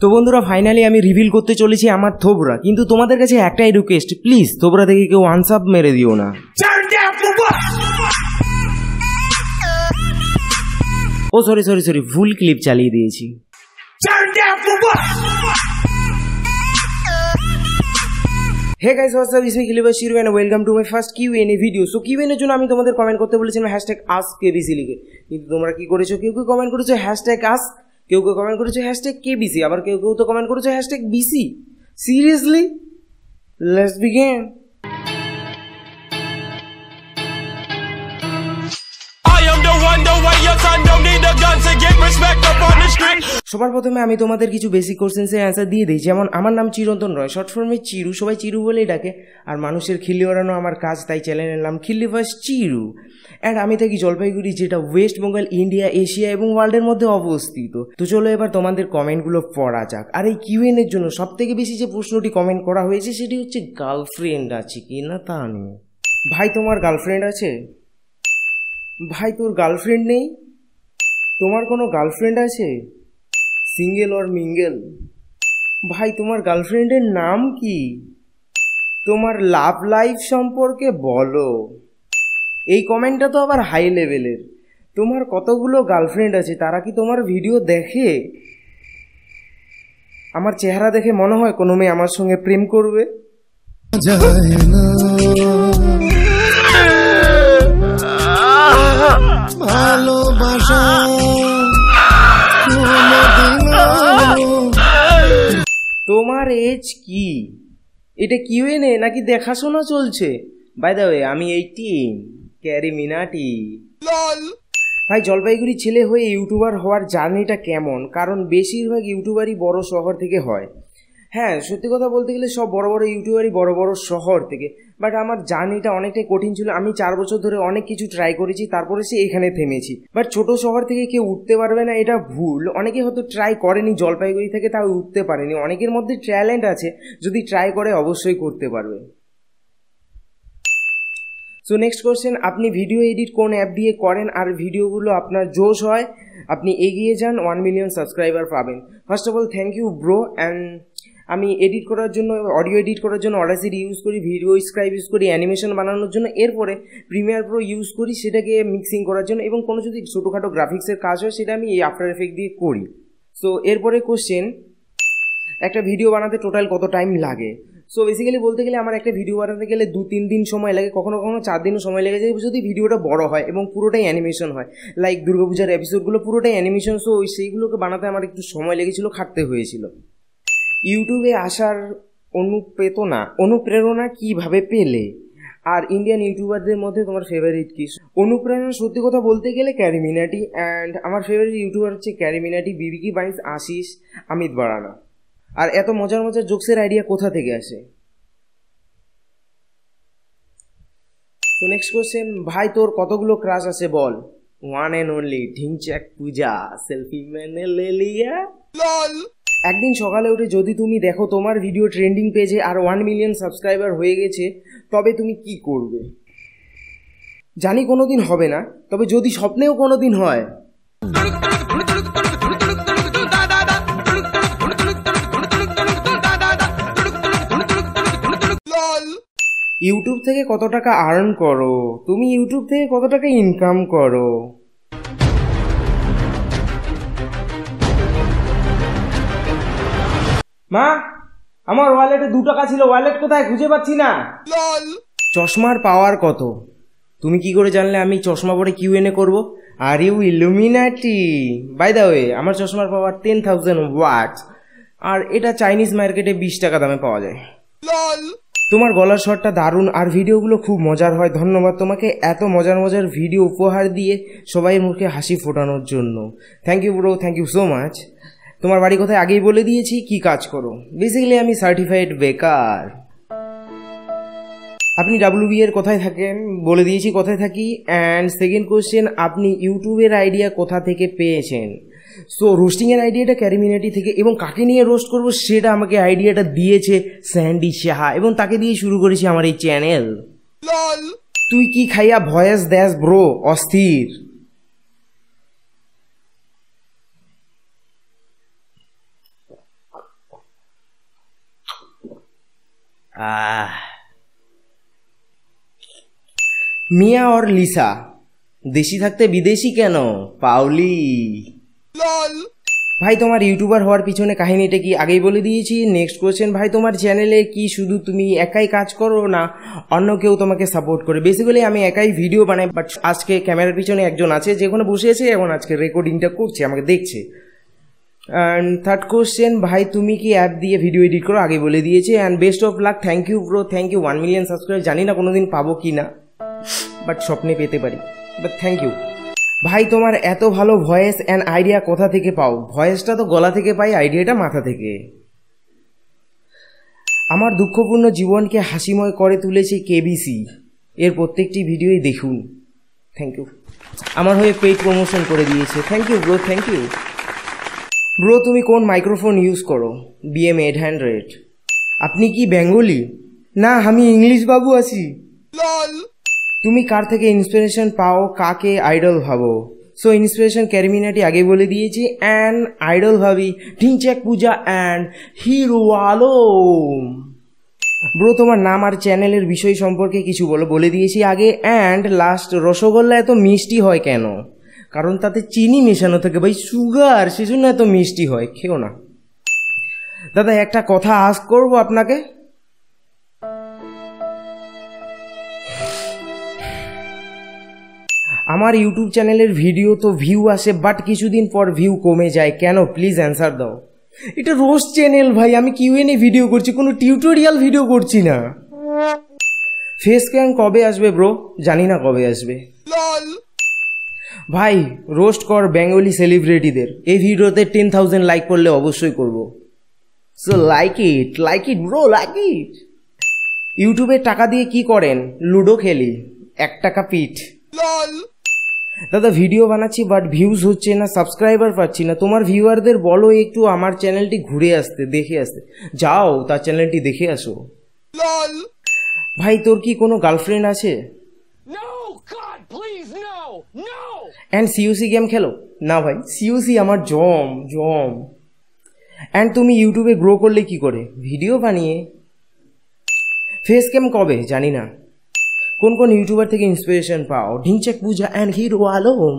তো বন্ধুরা ফাইনালি আমি রিভিল করতে চলেছি আমার থোবরা, কিন্তু তোমাদের কাছে একটাই রিকোয়েস্ট, প্লিজ থোবরা থেকে কেউ আনসাব মেরে দিও না। ও সরি ফুল ক্লিপ চালিয়ে দিয়েছি। Hey guys what's up, it's me clipper Shiru and welcome to my first QnA video. So QnA এর জন্য আমি তোমাদের কমেন্ট করতে বলেছিলাম #AskKBC লিখে, কিন্তু তোমরা কি করেছো? কেউ কমেন্ট করেছো #Ask, কেউ কমেন্ট করেছো #KBC, আবার কেউ তো কমেন্ট করেছো #BC। Seriously, let's begin. সবার প্রথমে আমি তোমাদের কিছু বেসিক কোশ্চেন্সের অ্যান্সার দিয়ে দিই। যেমন আমার নাম চিরন্তন রয়, শর্ট ফর্মে চিরু, সবাই চিরু বলেই ডাকে। আর মানুষের খিল্লি ওড়ানো আমার কাজ, তাই চ্যানেলের নাম খিল্লি ফার্স্ট চিরু। অ্যান্ড আমি থাকি জলপাইগুড়ি, যেটা ওয়েস্ট বেঙ্গল, ইন্ডিয়া, এশিয়া এবং ওয়ার্ল্ডের মধ্যে অবস্থিত। তো চলো এবার তোমাদের কমেন্টগুলো পড়া যাক। আর এই কিউএন এর জন্য সব থেকে বেশি যে প্রশ্নটি কমেন্ট করা হয়েছে সেটি হচ্ছে গার্লফ্রেন্ড আছে কি না তা নিয়ে। ভাই তোমার গার্লফ্রেন্ড আছে? ভাই তোর গার্লফ্রেন্ড নেই? তোমার কোনো গার্লফ্রেন্ড আছে? Single or mingle? ভাই তোমার গার্লফ্রেন্ডের নাম কি? তোমার লাভ লাইফ সম্পর্কে বলো। এই কমেন্টটা তো আবার হাই লেভেলের। তোমার কতগুলো গার্লফ্রেন্ড আছে, তারা কি তোমার ভিডিও দেখে? আমার চেহারা দেখে মনে হয় কোনো মেয়ে আমার সঙ্গে প্রেম করবে? তোমার এজ কি? এটা কিউএনএ নাকি দেখাশোনা চলছে? বাই দ্য ওয়ে আমি 18, ক্যারি মিনাটি। ভাই জলপাইগুড়ি ছেলে হয়ে ইউটিউবার হওয়ার জার্নিটা কেমন? কারণ বেশিরভাগ ইউটিউবারই বড় শহর থেকে হয়। হ্যাঁ, সত্যি কথা বলতে গেলে সব বড় বড় ইউটিউবারই বড় শহর থেকে। বাট আমার জার্নিটা অনেকটাই কঠিন ছিল। আমি 4 বছর ধরে অনেক কিছু ট্রাই করেছি, তারপরে সে এখানে থেমেছি। বাট ছোট শহর থেকে কেউ উঠতে পারবে না, এটা ভুল। অনেকে হয়তো ট্রাই করেনি জলপাইগুড়ি থেকে, তাও উঠতে পারেনি। অনেকের মধ্যে ট্যালেন্ট আছে, যদি ট্রাই করে অবশ্যই করতে পারবে। সো নেক্সট কোশ্চেন, আপনি ভিডিও এডিট কোন অ্যাপ দিয়ে করেন আর ভিডিওগুলো আপনার জোশ হয়, আপনি এগিয়ে যান, 1 মিলিয়ন সাবস্ক্রাইবার পাবেন? First of all thank you bro. And আমি এডিট করার জন্য, অডিও এডিট করার জন্য অডাসিটি ইউজ করি, ভিডিও স্ক্রাইব ইউজ করি অ্যানিমেশন বানানোর জন্য, এরপরে প্রিমিয়ার প্রো ইউজ করি সেটাকে মিক্সিং করার জন্য, এবং কোনো যদি ছোটোখাটো গ্রাফিক্সের কাজ হয় সেটা আমি এই আফটার এফেক্ট দিয়ে করি। সো এরপরে কোশ্চেন, একটা ভিডিও বানাতে টোটাল কত টাইম লাগে? সো বেসিক্যালি বলতে গেলে আমার একটা ভিডিও বানাতে গেলে 2-3 দিন সময় লাগে, কখনো 4 দিনও সময় লেগে যায় যদি ভিডিওটা বড় হয় এবং পুরোটাই অ্যানিমেশন হয়। লাইক দুর্গাপূজার এপিসোডগুলো পুরোটাই অ্যানিমেশন, সো সেইগুলোকে বানাতে আমার একটু সময় লেগেছিলো, খাটতে হয়েছিল। ইউটিউবে আসার অনুপ্রেরণা কিভাবে পেলে? আর ইন্ডিয়ান ইউটিউবারদের মধ্যে তোমার ফেভারিট কি? অনুপ্রেরণা সত্যি কথা বলতে গেলে ক্যারি মিনাটি। অ্যান্ড আমার ফেভারিট ইউটিউবার হচ্ছে ক্যারি মিনাটি, বিবিকি বাইন্স, আশিস, অমিত বারানা। আর এত মজার জোকসের আইডিয়া কোথা থেকে আসে? তো নেক্সট কোশ্চেন, ভাই তোর কতগুলো ক্রাশ আছে বল? One and only Dhinchak Pooja, selfie মেনে লে লিয়া। একদিন সকালে উঠে যদি তুমি দেখো তোমার ভিডিও ট্রেন্ডিং পেজে আর 1 মিলিয়ন সাবস্ক্রাইবার হয়ে গেছে, তবে তুমি কি করবে? জানি কোনোদিন হবে না, তবে যদি স্বপ্নেও কোনোদিন হয়। ইউটিউব থেকে কত টাকা আর্ন করো? তুমি ইউটিউব থেকে কত টাকা ইনকাম করো? মা, আমার ওয়ালেটে 2 টাকা ছিল, ওয়ালেট কোথায় খুঁজে পাচ্ছি না। চশমার পাওয়ার কত? তুমি কি করে জানলে আমি চশমা পরে কিউএনএ করবো? Are you Illuminati? By the way আমার চশমার পাওয়ার 10,000 ওয়াটস, আর এটা চাইনিজ মার্কেটে 20 টাকা দামে পাওয়া যায়। তোমার গলার স্বরটা দারুণ আর ভিডিওগুলো খুব মজার হয়। ধন্যবাদ তোমাকে এত মজার ভিডিও উপহার দিয়ে সবাই মুখে হাসি ফোটানোর জন্য। Thank you bro, thank you so much. তোমার বাড়ি কোথায় আগেই বলে দিয়েছি, কি কাজ করো? বেসিক্যালি আমি সার্টিফাইড বেকার। আপনি WB এর কোথায় থাকেন? বলে দিয়েছি কোথায় থাকি। অ্যান্ড সেকেন্ড কোশ্চেন, আপনি ইউটিউবের আইডিয়া কোথা থেকে পেয়েছেন? সো রোস্টিংয়ের আইডিয়াটা ক্যারি মিনাটি থেকে, এবং কাকে নিয়ে রোস্ট করবো সেটা আমাকে আইডিয়াটা দিয়েছে স্যান্ডি সাহা, এবং তাকে দিয়ে শুরু করেছি আমার এই চ্যানেল। তুই কি খাইয়া ভয়েস দেস ব্রো? অস্থির। মিয়া और লিসা দেশি থাকতে বিদেশি কেন পাউলি ভাই তোমার ইউটিউবার হওয়ার পিছনে কাহিনীটা কি আগেই বলে দিয়েছি। নেক্সট কোয়েশ্চেন, ভাই তোমার চ্যানেলে কি শুধু তুমি একাই কাজ করো না অন্য কেউ তোমাকে সাপোর্ট করে? বেসিক্যালি আমি একাই ভিডিও বানাই, বাট আজকে ক্যামেরার পিছনে একজন আছে যেখানে বসে আছে, এখন আজকে রেকর্ডিংটা করছে, আমাকে দেখছে। অ্যান্ড থার্ড কোয়েশ্চেন, ভাই তুমি কি অ্যাপ দিয়ে ভিডিও এডিট করো? আগে বলে দিয়েছে। And best of luck, thank you bro, thank you. 1 million subscribe জানি না কোনোদিন পাবো কি না, বাট স্বপ্নে পেতে পারি, বাট থ্যাংক ইউ। ভাই তোমার এত ভালো ভয়েস অ্যান্ড আইডিয়া কোথা থেকে পাও? ভয়েসটা তো গলা থেকে পাই, আইডিয়াটা মাথা থেকে। আমার দুঃখপূর্ণ জীবনকে হাসিময় করে তুলেছে কেবিসি, এর প্রত্যেকটি ভিডিওই দেখুন। থ্যাংক ইউ, আমার হয়ে পেইড প্রমোশন করে দিয়েছে, thank you bro, thank you. Bro তুমি কোন মাইক্রোফোন ইউজ করো? BM800। আপনি কি বেঙ্গলি? না, আমি ইংলিশ বাবু আছি। তুমি কার থেকে ইন্সপিরেশন পাও, কাকে আইডল ভাবো? সো ইন্সপিরেশন ক্যারিমিনাটি আগে বলে দিয়েছি, অ্যান্ড আইডল ভাবি ঢিংচ্যাক পূজা অ্যান্ড হিরো আলম। ব্রো তোমার নাম আর চ্যানেলের বিষয় সম্পর্কে কিছু বলে দিয়েছি আগে। অ্যান্ড লাস্ট, রসগোল্লা এত মিষ্টি হয় কেন? কারণ তাতে চিনি মেশানো থাকে ভাই, সুগার, সেজন্য এত মিষ্টি হয়, খেও না। দাদা একটা কথা আস্ক করবো আপনাকে। আমার ইউটিউব চ্যানেলের ভিডিও তো ভিউ আসে, বাট কিছুদিন পর ভিউ কমে যায় কেন? প্লিজ অ্যান্সার দাও। এটা রোস্ট চ্যানেল ভাই, আমি কিউএনএ ভিডিও করছি, কোনো টিউটোরিয়াল ভিডিও করছি না। ফেস ক্যাম কবে আসবে ব্রো? জানি না কবে আসবে। ভাই রোস্ট কর বেঙ্গলি সেলিব্রিটিদের, এই ভিডিওতে 10,000 লাইক করলে অবশ্যই করব। So like it bro, like it. ইউটিউবে টাকা দিয়ে কি করেন? লুডো খেলি, 1 টাকা পিঠ। দাদা ভিডিও বানাচ্ছি বাট ভিউজ হচ্ছে না, সাবস্ক্রাইবার পাচ্ছি না, তোমার ভিউয়ারদের বলো একটু আমার চ্যানেলটি ঘুরে আসতে, দেখে আসতে। যাও তার চ্যানেলটি দেখে আসো। ভাই তোর কি কোনো গার্লফ্রেন্ড আছে? অ্যান্ড সিওসি গেম খেলো? না ভাই, সিওসি আমার জম। অ্যান্ড তুমি ইউটিউবে গ্রো করলে কি করে? ভিডিও বানিয়ে। ফেস ক্যাম কবে? জানি না। কোন কোন ইউটিউবার থেকে ইন্সপিরেশন পাও? ঢিংচ্যাক পূজা অ্যান্ড হিরো আলম।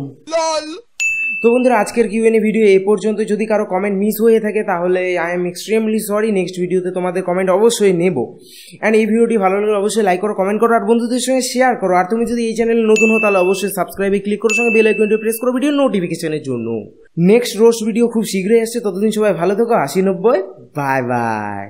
তো বন্ধুরা আজকের কিউএনএ ভিডিও এই পর্যন্ত। যদি কারো কমেন্ট মিস হয়ে থাকে তাহলে I am extremely sorry. Next ভিডিওতে তোমাদের কমেন্ট অবশ্যই নেব। অ্যান্ড এই ভিডিওটি ভালো লাগলে অবশ্যই লাইক করো, কমেন্ট করো, আর বন্ধুদের সঙ্গে শেয়ার করো। আর তুমি যদি এই চ্যানেলে নতুন হো তাহলে অবশ্যই সাবস্ক্রাইবে ক্লিক করো, সঙ্গে বেল আইকনটি প্রেস করো ভিডিও নোটিফিকেশনের জন্য। নেক্সট রোস্ট ভিডিও খুব শীঘ্রই আসছে, ততদিন সবাই ভালো থেকো। 80-90 বাই বাই।